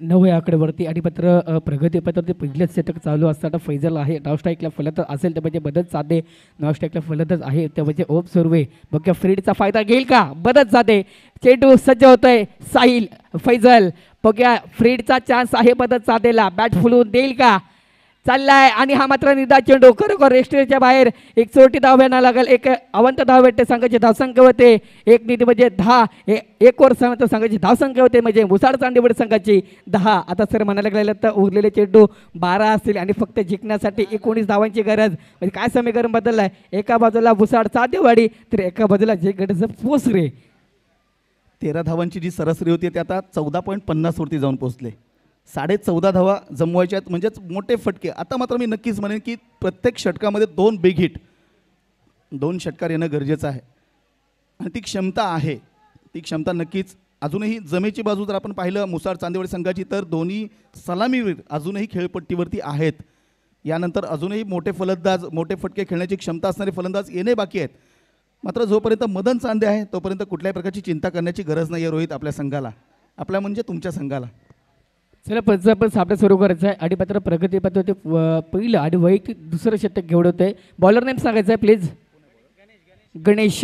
9 या आकडेवरती आणि मात्र प्रगती पत्राचे पहिलेच षटक चालू असताना फैजल आहे नाव स्ट्राईकला फलंदाज असेल तर म्हणजे बदल साधे नाव स्ट्राईकला फलंदाज आहे ते म्हणजे ओम सुर्वे. बघा फ्रीडचा फायदा घेईल का बदल साधे. चेंडू सज्ज होतोय साहिल फैजल. बघा फ्रीडचा चान्स आहे बदल साधेला. बॅट फुलवून देईल का चाललाय आणि हा मात्र निदा चेंडू खरोखर रेस्टच्या बाहेर. एक चोटी धाव येणार लागेल. एक अवंत धाव भेटते संघाची धावसंख्या होते एक निधी म्हणजे 10. एक ओव्हर समोर संघाची धावसंख्या होते म्हणजे मुसाड चांदेवडी संघाची 10. आता सर म्हणायला गेलं तर उरलेले चेंडू 12 असतील आणि फक्त जिंकण्यासाठी 19 धावांची गरज. म्हणजे काय समीकरण बदललं आहे. एका बाजूला मुसाड चांदेवाडी तर एका बाजूला जे गरज पोचरे. 13 धावांची जी सरासरी होती ती आता 14.50 वरती जाऊन पोहोचले. 14.5 धावा जमवायच्या आहेत म्हणजेच मोठे फटके. आता मात्र मी नक्कीच म्हणेन की प्रत्येक षटकामध्ये 2 बिग हिट 2 षटकार येणं गरजेचं आहे आणि ती क्षमता आहे. ती क्षमता नक्कीच अजूनही जमेची बाजू जर आपण पाहिलं मुसाड चांदेवाडी संघाची तर दोन्ही सलामीवीर अजूनही खेळपट्टीवरती आहेत. यानंतर अजूनही मोठे फलंदाज मोठे फटके खेळण्याची क्षमता असणारे फलंदाज येणे बाकी आहेत. मात्र जोपर्यंत मदन चांदे आहे तोपर्यंत कुठल्याही प्रकारची चिंता करण्याची गरज नाही आहे रोहित आपल्या संघाला. आपल्या म्हणजे तुमच्या संघाला. चला पंच आपण सामना सुरू करायचा आहे आणि मात्र प्रगती पत्र ते पहिलं आणि वैयक्तिक दुसरं षटक घेऊन होते. बॉलर नेम सांगायचं आहे प्लीज. गणेश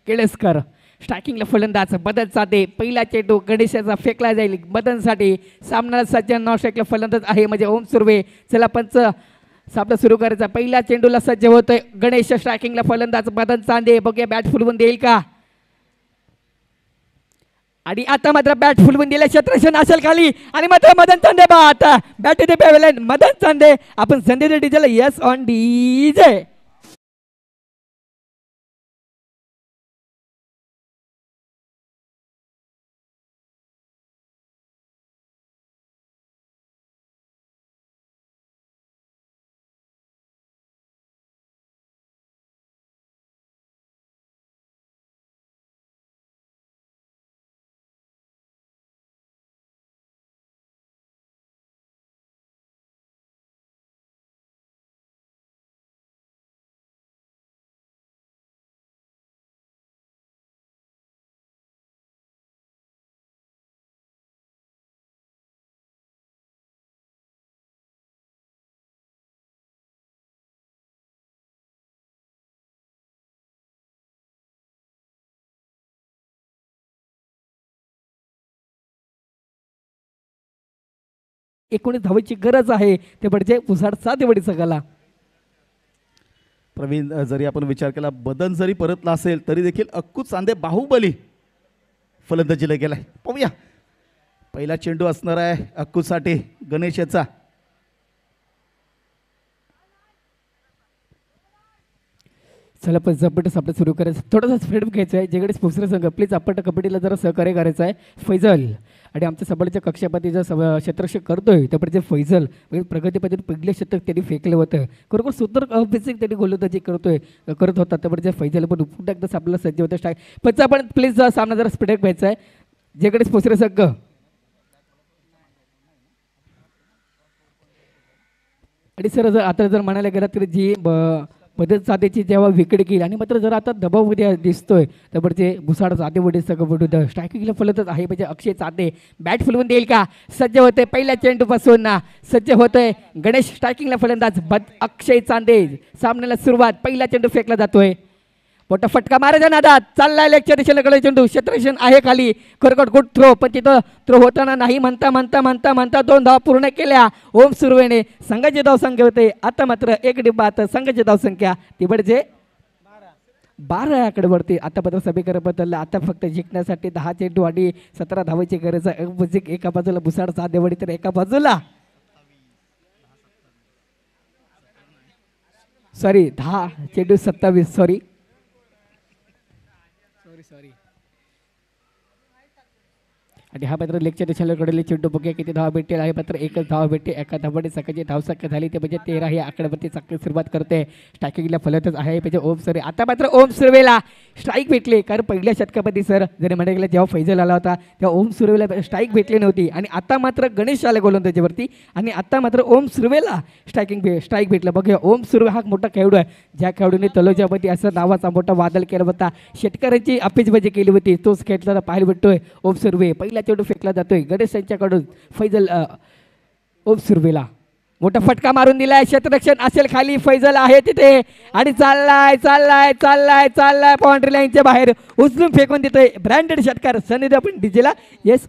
केळेसकर. स्ट्रायकिंगला फलंदाज बदल साधे. पहिला चेंडू गणेशाचा फेकला जाईल मदनसाठी. सामन्याला सज्ज नॉन स्ट्राईकला फलंदाज आहे म्हणजे ओम सुर्वे. चला पंच सामना सुरू करायचा. पहिल्या चेंडूला सज्ज होतोय गणेश. स्ट्रायकिंगला फलंदाज मदन चांदे. बघूया बॅट फुलवून देईल का आणि आता मात्र बॅट फुलवून दिले. क्षेत्रक्षण असेल खाली आणि मात्र मदन चांदे बा आता बॅट इथे पेवले. मदन चांदे आपण संदेश डीजेला येस ऑन डीजे. एकोणीस धावांची गरज आहे ते म्हणजे पुसाड सातेवाडी संघाला. प्रवीण जरी आपण विचार केला बदन जरी परतला असेल तरी देखील अक्कू चांदे बाहुबली फलंदाजीला गेलाय. पाहूया पहिला चेंडू असणार आहे अक्कूसाठी गणेशाचा. चला पण झपट सापडा सुरू करायचं. थोडासा स्पीड घ्यायचा आहे. जेकडे स्पोर्ट्स संघ प्लीज आपण कबड्डीला जरा सहकार्य करायचं आहे. फैजल आणि आमच्या सबडच्या कक्षापतीचा क्षेत्ररक्षक करतोय त्यापैकी फैजल म्हणजे प्रगतीपतीने पहिले शतक त्यांनी फेकलं होतं. खरोखर सुंदर बेसिक त्यांनी गोलंदाजी करत होता. त्यापैकी फैजल पण पुन्हा एकदा आपल्याला सज्ज होतं. स्ट्राईक पण आपण प्लीज सामना जरा स्पीड घ्यायचा आहे. जेकडे स्पोर्ट्स संघ आणि सर जर आता जर म्हणायला गेला तर जी मदत साधेची जेव्हा विकेट गेली आणि मात्र जर आता दबावमध्ये दिसतोय तर ते भुसाड साधेवडी सगळं विरुद्ध स्ट्रायकिंगला फलंदाज आहे म्हणजे अक्षय चांदे. बॅट फुलवून देईल का सज्ज होते पहिल्या चेंडूपासून ना सज्ज होतोय गणेश. स्ट्रायकिंगला फलंदाज अक्षय चांदे. सामन्याला सुरुवात पहिला चेंडू फेकला जातोय. मोठा फटका मारायचा नादात चाललाय लेगच्या दिशेला कडे चेंडू. क्षेत्ररक्षण आहे खाली. खरोखर गुड थ्रो पण तिथं थ्रो होताना नाही म्हणता 2 धावा पूर्ण केल्या ओम सुर्वेने. संघाची धावसंख्या होते आता मात्र एक डिब्बात संघाची धावसंख्या ती म्हणजे 12 आकडेवरती. आता मात्र समीकरण बदललं. आता फक्त जिंकण्यासाठी 10 चेंडू आणि 17 धावांची गरज आहे. एका बाजूला भुसाड साधेवाडी तर एका बाजूला सॉरी 10 चेंडू 27 सॉरी आणि हा मात्र लेगच्या दिशेकडे चेंडू बघूया किती धावा भेटेल आहे मात्र एकच धावा भेटते एका धावाने सकाळची धावसंख्या झाली ते म्हणजे 13 ही आकड्यावरती चांगली सुरुवात करते स्ट्रायकिंगला फलतच आहे म्हणजे ओम सुर्वे आता मात्र ओम सुर्वेला स्ट्राईक भेटले कारण पहिल्या षटकामध्ये सर जरी म्हणायला गेलं जेव्हा फैजल आला होता तेव्हा ओम सुर्वेला स्ट्राईक भेटली नव्हती आणि आता मात्र गणेश आले गोलंदाजीवरती आणि आता मात्र ओम सुर्वेला स्ट्राईक भेटलं बघूया ओम सुर्वे हा मोठा खेळाडू आहे ज्या खेळाडूने तलोजामध्ये असं नावाचा मोठा वादळ केला होता शेतकऱ्यांची अपेजबाजी केली होती तोच खेळताना पाहायला भेटतोय ओम सुर्वे पहिला चेंडू फेकला जातोय गणेश यांच्याकडून फैजल ओम सुर्वेला मोठा फटका मारून दिलाय क्षेत्ररक्षण असेल खाली फैजल आहे तिथे आणि चाललाय बाउंड्री लाईनच्या बाहेर उचलून फेकून देतोय ब्रँडेड षटकार सनी आपण डीजेला येस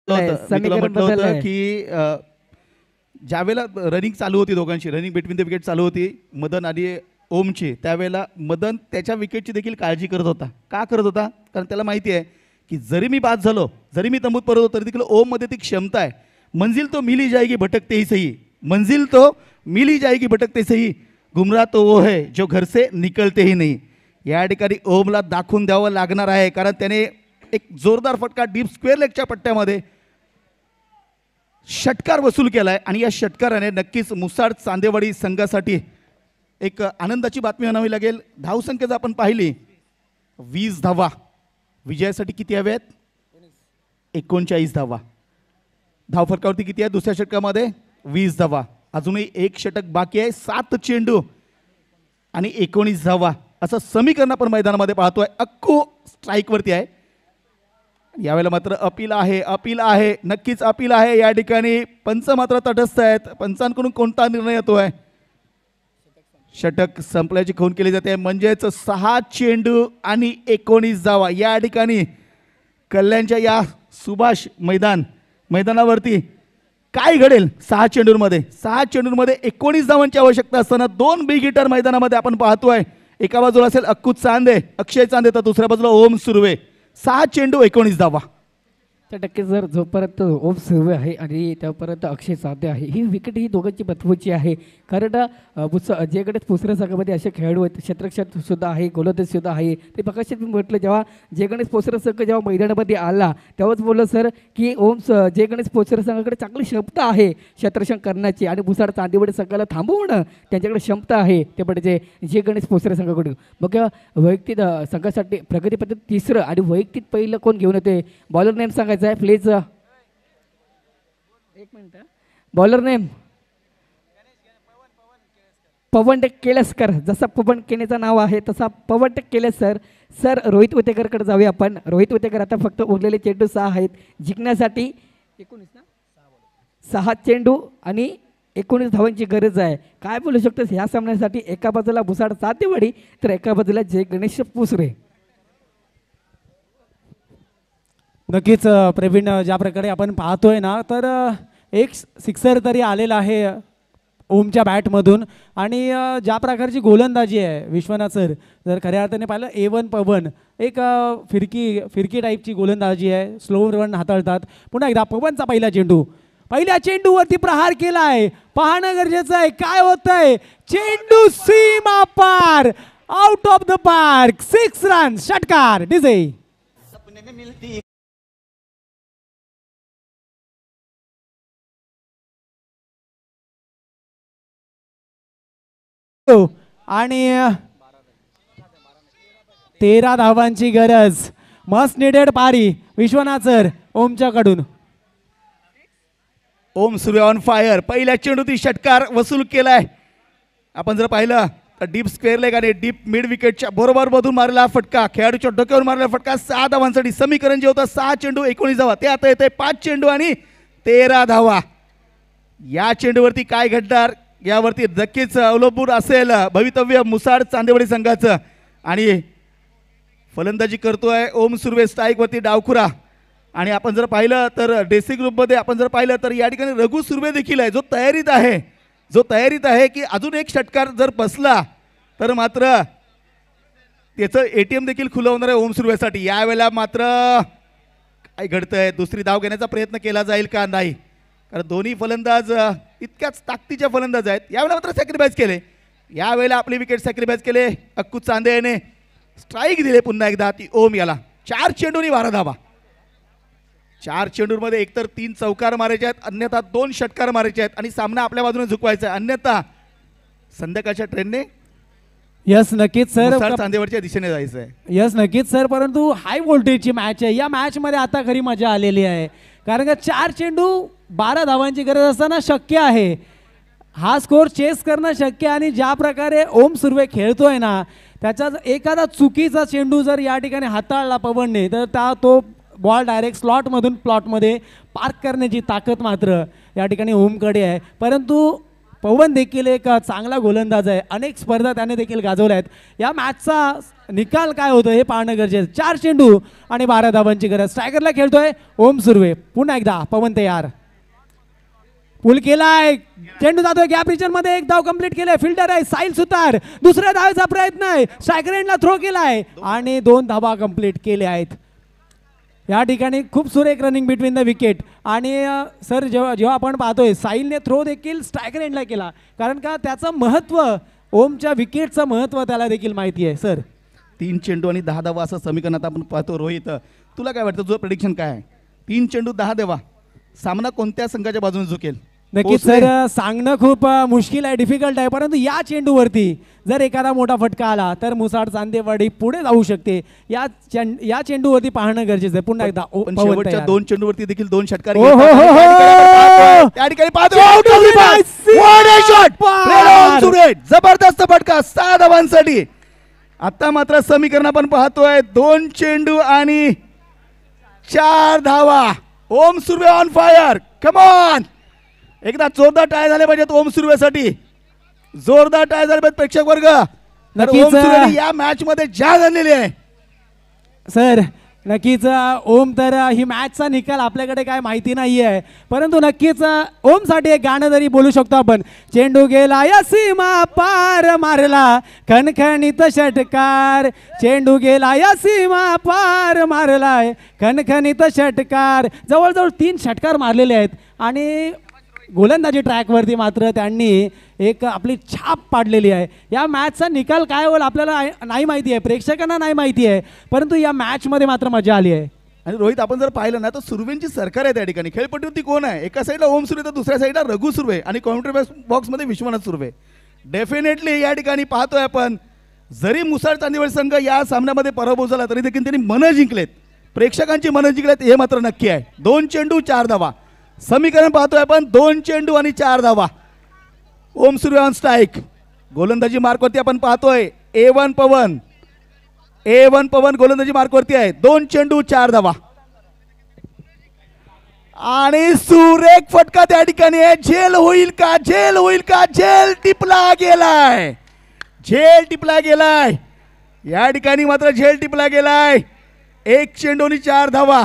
मी तुला समीकरण म्हटलं होतं बदललंय. की ज्यावेळेला रनिंग चालू होती दोघांची रनिंग बिटवीन द विकेट चालू होती मदन आणि ओमची त्यावेळेला मदन त्याच्या विकेटची देखील काळजी करत होता का करत होता कारण त्याला माहिती आहे की जरी मी बाद झालो जरी मी तंबूत परत होतो तरी देखील ओममध्ये ती क्षमता आहे मंजिल तो मिली जाएगी भटकते ही सही मंजिल तो मिली जाएगी भटकते सही गुमराह तो वो है जो घर से निकलते ही नाही या ठिकाणी ओमला दाखवून द्यावं लागणार आहे कारण त्याने एक जोरदार फटका डीप स्क्वेअर लेगच्या पट्ट्यामध्ये षटकार वसूल केलाय आणि या षटकाराने नक्कीच मुसाड चांदेवाडी संघासाठी एक आनंदाची बातमी म्हणावी लागेल धावसंख्या जर आपण पाहिली 20 धावा विजयासाठी किती हव्यात 39 धावा धावफरकावरती किती आहे दुसऱ्या षटकामध्ये 20 धावा अजूनही एक षटक बाकी आहे 7 चेंडू आणि 19 धावा असं समीकरण आपण मैदानामध्ये पाहतोय अक्कू स्ट्राईकवरती आहे यावेळेला मात्र अपील आहे नक्कीच अपील आहे या ठिकाणी पंच मात्र तटस्थ आहेत पंचांकडून कोणता निर्णय येतोय षटक संपल्याची खून केली जाते म्हणजेच 6 चेंडू आणि 19 धावा या ठिकाणी कल्याणच्या या सुभाष मैदानावरती काय घडेल 6 चेंडूंमध्ये 19 धावांची आवश्यकता असताना 2 बिग हिटर मैदानामध्ये आपण पाहतोय एका बाजूला असेल अक्षय चांदे तर दुसऱ्या बाजूला ओम सुर्वे 6 चेंडू 19 धावा त्या टक्के जर जोपर्यंत ओम सुर्वे आहे आणि त्यापर्यंत अक्षय साधे आहे ही विकेट ही दोघांची महत्त्वाची आहे कारण जेकडे पुसऱ्या संघामध्ये असे खेळाडू आहेत क्षेत्ररक्षक सुद्धा आहे गोलंदाज सुद्धा आहे ते प्रकाशित मी म्हटलं जेव्हा जे गणेश पोसरे संघ जेव्हा मैदानामध्ये आला तेव्हाच बोललं सर की जे गणेश पोसरे संघाकडे चांगली क्षमता आहे क्षेत्ररक्षण करण्याची आणि मुसाड चांदेवाडी संघाला थांबवणं त्यांच्याकडे क्षमता आहे ते म्हणजे जे गणेश पोसरे संघाकडून मग वैयक्तिक संघासाठी प्रगती पद्धत तिसरं आणि वैयक्तिक पहिलं कोण घेऊन येते बॉलर नेम सांगायचं आहे प्लीज एक मिनिट बॉलर नेम पवन केलेसकर जसा पवन केनेचं नाव आहे तसा पवन केलेसर सर रोहित उतेकरकडे जाऊया आपण रोहित उतेकर आता फक्त उरलेले चेंडू 6 आहेत जिंकण्यासाठी 6 चेंडू आणि 19 धावांची गरज आहे काय बोलू शकतोस ह्या सामन्यासाठी एका बाजूला मुसाड चांदेवाडी तर एका बाजूला जय गणेश पुसरे नक्कीच प्रवीण ज्या प्रकारे आपण पाहतोय ना तर एक सिक्सर तरी आलेला आहे ओमच्या बॅटमधून आणि ज्या प्रकारची गोलंदाजी आहे विश्वनाथ सर जर खऱ्या अर्थाने पाहिलं A1 पवन एक फिरकी टाईपची गोलंदाजी आहे स्लो रन हाताळतात पुन्हा एकदा पवनचा पहिल्या चेंडूवरती प्रहार केलाय पाहणं गरजेचं आहे काय होतंय चेंडू सीमा पार out of the park 6 run षटकार डीजे आणि 13 धावांची गरज मस्ट निडेड पारी विश्वनाथ सर ओमच्याकडून ओम सुर्वे ऑन फायर पहिल्या चेंडूतील षटकार वसूल केलाय आपण जर पाहिलं तर डीप स्क्वेअर लेग आणि डीप मिड विकेटच्या बरोबर मधून मारलेला फटका खेळाडूच्या डोक्यावर मारलेला फटका 6 धावांसाठी समीकरण जे होतं 6 चेंडू 19 धावा ते आता येते 5 चेंडू आणि 13 धावा या चेंडूवरती काय घडणार यावरती नक्कीच अवलंबून असेल भवितव्य मुसाड चांदेवाडी संघाचं आणि फलंदाजी करतोय ओम सुर्वे स्ट्राईकवरती डावखुरा आणि आपण जर पाहिलं तर डेसी ग्रुपमध्ये आपण जर पाहिलं तर या ठिकाणी रघु सुर्वे देखील आहे, जो तयारीत आहे की अजून एक षटकार जर बसला तर मात्र त्याचं ATM देखील खुलं होणार आहे ओम सुर्वेसाठी. यावेळेला मात्र काय घडतंय, दुसरी धाव घेण्याचा प्रयत्न केला जाईल का नाही, कारण दोन्ही फलंदाज इतक्याच ताकदीच्या फलंदाज आहेत. यावेळेला मात्र सॅक्रिफाईस केले, यावेळेला आपली विकेट सॅक्रिफाईस केले. अक्कू चांदे याने स्ट्राईक दिले पुन्हा एकदा ती ओम याला. 4 चेंडूंनी 12 धावा. 4 चेंडूंमध्ये एकतर 3 चौकार मारायचे आहेत, अन्यथा 2 षटकार मारायचे आहेत आणि सामना आपल्या बाजूने झुकवायचा आहे, अन्यथा संध्याकाळच्या ट्रेनने यस नक्कीच सर, चांदेवरच्या दिशेने जायचं आहे. यस नक्कीच सर, परंतु हाय व्होल्टेजची मॅच आहे. या मॅचमध्ये आता खरी मजा आलेली आहे, कारण का 4 चेंडू 12 धावांची गरज असताना शक्य आहे हा स्कोर चेस करणं शक्य. आणि ज्या प्रकारे ओम सुर्वे खेळतोय ना, त्याचा एखादा चुकीचा चेंडू जर या ठिकाणी हाताळला पवनने तर तो बॉल डायरेक्ट स्लॉटमधून प्लॉटमध्ये पार्क करण्याची ताकद मात्र या ठिकाणी ओमकडे आहे. परंतु पवन देखील एक चांगला गोलंदाज आहे, अनेक स्पर्धा त्याने देखील गाजवल्या आहेत. या मॅचचा निकाल काय होतो हे पाहणं गरजेचं. 4 चेंडू आणि 12 धावांची गरज. स्ट्रायकरला खेळतोय ओम सुर्वे. पुन्हा एकदा पवन तयार, पुल केलाय, चेंडू जातोय गॅप रिजन मध्ये, एक धाव कंप्लीट केले. फिल्डर आहे साहिल सुतार, दुसऱ्या धावेचा प्रयत्न आहे, स्ट्रायकर एंडला थ्रो केलाय आणि 2 धावा कंप्लीट केल्या आहेत. या ठिकाणी खूप सुरेख रनिंग बिटवीन द विकेट. आणि सर जेव्हा आपण पाहतोय साहिलने थ्रो देखील स्ट्रायकर एंडला केला, कारण का त्याचं महत्त्व, ओमच्या विकेटचं महत्त्व त्याला देखील माहिती आहे. सर 3 चेंडू आणि 10 धावा असं समीकरणात आपण पाहतो. रोहित, तुला काय वाटतं, तुझं प्रेडिक्शन काय आहे? 3 चेंडू 10 धावा, सामना कोणत्या संघाच्या बाजूने झुकेल? नक्कीच सर, सांगणं खूप मुश्किल आहे, डिफिकल्ट आहे. परंतु या चेंडूवरती जर एखादा मोठा फटका आला तर मुसाड चांदेवाडी पुढे जाऊ शकते. या चेंडूवरती पाहणं गरजेचं आहे. पुन्हा एकदा शेवटच्या 2 चेंडूवरती देखील 2 षटकार. जबरदस्त फटका 6 धावांसाठी. आता मात्र समीकरण आपण पाहतोय 2 चेंडू आणि 4 धावा. Om Surve on fire. Come on, एकदा जोरदार टाळ्या झाले पाहिजेत ओम सुर्वेसाठी, जोरदार टाळ्या झाले पाहिजेत प्रेक्षक वर्ग. ओम सुर्वे या मॅच मध्ये जाग आणलेली आहे. सर नक्कीच ओम, तर ही मॅचचा निकाल आपल्याकडे काय माहिती नाही आहे, परंतु नक्कीच ओमसाठी एक गाणं जरी बोलू शकतो आपण. चेंडू गेला या सीमा पार मारला खणखणीत षटकार, चेंडू गेला या सीमा पार मारलाय खणखणीत षटकार. जवळजवळ 3 षटकार मारलेले आहेत आणि गोलंदाजी ट्रॅकवरती मात्र त्यांनी एक आपली छाप पाडलेली आहे. या मॅचचा निकाल काय होईल आपल्याला नाही माहिती आहे, प्रेक्षकांना नाही माहिती आहे, परंतु या मॅचमध्ये मात्र मजा आली आहे. आणि रोहित, आपण जर पाहिलं ना तर सुर्वेंची सरकार आहे त्या ठिकाणी. खेळपट्टीवरती कोण आहे? एका साईडला ओम सुर्वे तर दुसऱ्या साईडला रघु सुर्वे आणि कॉमेंट्री बॉक्समध्ये विश्वनाथ सुर्वे. डेफिनेटली या ठिकाणी पाहतोय आपण, जरी मुसाड चांदिवली संघ या सामन्यामध्ये पराभव झाला तरी देखील त्यांनी मनं जिंकलेत, प्रेक्षकांची मनं जिंकलेत हे मात्र नक्की आहे. 2 चेंडू 4 धावा समीकरण पाहतोय आपण. 2 चेंडू आणि 4 धावा. Om Surve on strike. गोलंदाजी मार्कवरती आपण पाहतोय A1 पवन गोलंदाजी मार्कवरती आहे. 2 चेंडू 4 धावा आणि सुरेख फटका त्या ठिकाणी आहे. झेल होईल का, झेल होईल का? झेल टिपला गेलाय, झेल टिपला गेलाय. या ठिकाणी मात्र झेल टिपला गेलाय. 1 चेंडू आणि 4 धावा.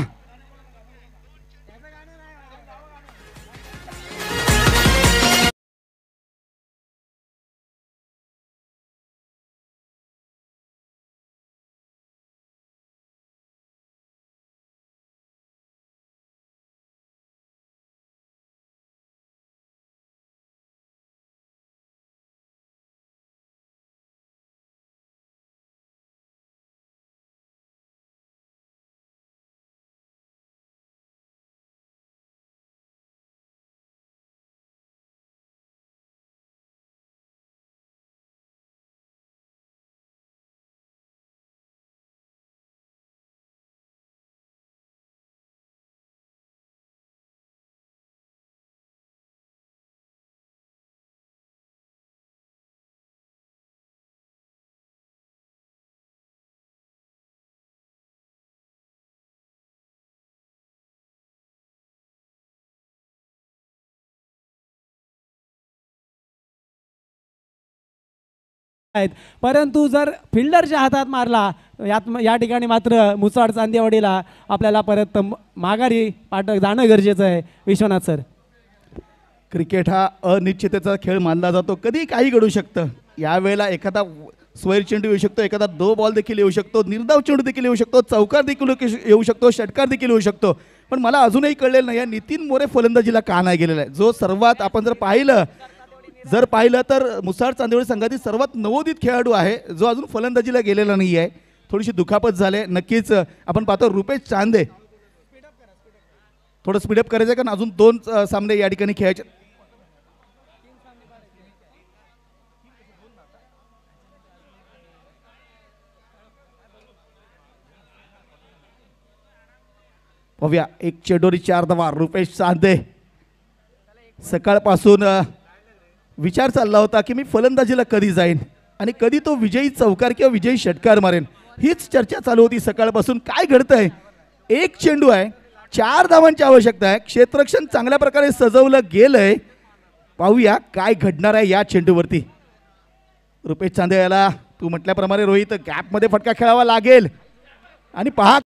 आहेत, परंतु जर फिल्डरच्या हातात मारला या ठिकाणी मात्र मुसाड चांदेवाडीला आपल्याला परत माघारी जाणं गरजेचं आहे. विश्वनाथ सर. क्रिकेट हा अनिश्चिततेचा खेळ मानला जातो, कधी काही घडू शकतं. यावेळेला एखादा स्वैर चेंडू येऊ शकतो, एखादा दो बॉल देखील येऊ शकतो, निर्धाव चेंडू देखील येऊ शकतो, चौकार देखील येऊ शकतो, षटकार देखील येऊ शकतो. पण मला अजूनही कळलेलं नाही या नितीन मोरे फलंदाजीला का नाही गेलेला आहे. जो सर्वात आपण जर पाहिलं तर मुसाड चांदेवाडी संघातील सर्वात नवोदित खेळाडू आहे, जो अजून फलंदाजीला गेलेला नाही आहे. थोडीशी दुखापत झाले. नक्कीच आपण पाहतो रुपेश चांदे, थोडं स्पीडअप करायचं कारण अजून 2 सामने या ठिकाणी खेळायचे. पाहूया, एक चेंडूरी 4 धावा. रुपेश चांदे. सकाळपासून विचार चालला होता की मी फलंदाजीला कधी जाईन आणि कधी तो विजयी चौकार किंवा विजयी षटकार मारेन. हीच चर्चा चालू होती सकाळपासून. काय घडतंय, एक चेंडू आहे, 4 धावांची आवश्यकता आहे. क्षेत्ररक्षण चांगल्या प्रकारे सजवलं गेलंय. पाहूया काय घडणार आहे या चेंडूवरती. रुपेश चांदे याला तू म्हटल्याप्रमाणे रोहित गॅपमध्ये फटका खेळावा लागेल आणि पहा